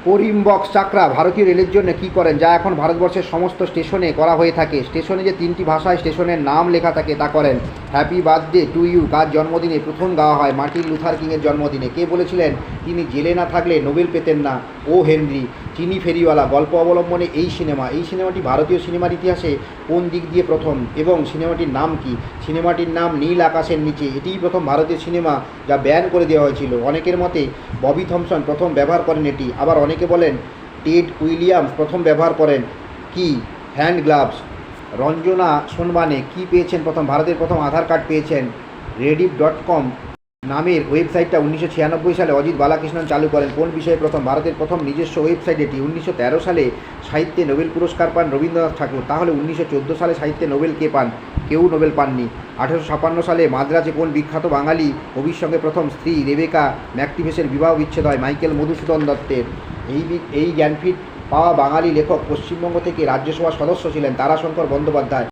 করিমবক্স চাকরা ভারতীয় রেলের জন্য কী করেন, যা এখন ভারতবর্ষের সমস্ত স্টেশনে করা হয়ে থাকে। স্টেশনে যে 3টি ভাষায় স্টেশনের নাম লেখা থাকে তা করেন। হ্যাপি বার্থডে টু ইউ কার জন্মদিনে প্রথম গাওয়া হয়? মার্টিন লুথার কিংয়ের জন্মদিনে। কে বলেছিলেন তিনি জেলে না থাকলে নোবেল পেতেন না? ও হেনরি। চিনি ফেরিওয়ালা গল্প অবলম্বনে এই সিনেমাটি ভারতীয় সিনেমার ইতিহাসে কোন দিক দিয়ে প্রথম এবং সিনেমাটির নাম কি? সিনেমাটির নাম নীল আকাশের নিচে। এটিই প্রথম ভারতীয় সিনেমা যা ব্যান করে দেওয়া হয়েছিল। অনেকের মতে ববি থমসন প্রথম ব্যবহার করেন এটি, আবার অনেকে বলেন টেড উইলিয়ামস প্রথম ব্যবহার করেন। কি? Hand gloves. রঞ্জনা সোনবানে কি পেয়েছেন প্রথম? ভারতের প্রথম আধার কার্ড পেয়েছেন। rediff.com নামের ওয়েবসাইটটা 1996 সালে অজিত বালাকৃষ্ণন চালু করেন। কোন বিষয়ে প্রথম? ভারতের প্রথম নিজস্ব ওয়েবসাইট এটি। 1913 সালে সাহিত্যে নোবেল পুরস্কার পান রবীন্দ্রনাথ ঠাকুর। তাহলে 1914 সালে সাহিত্যে নোবেল কে পান? কেউ নোবেল পাননি। 1856 সালে মাদ্রাজে কোন বিখ্যাত বাঙালি কবির সঙ্গে প্রথম স্ত্রী রেবেকা ম্যাকটিভেসের বিবাহ বিচ্ছেদ হয়? মাইকেল মধুসূদন দত্তের। এই জ্ঞানপীঠ পাওয়া বাঙালি লেখক পশ্চিমবঙ্গ থেকে রাজ্যসভার সদস্য ছিলেন তারাশঙ্কর বন্দ্যোপাধ্যায়।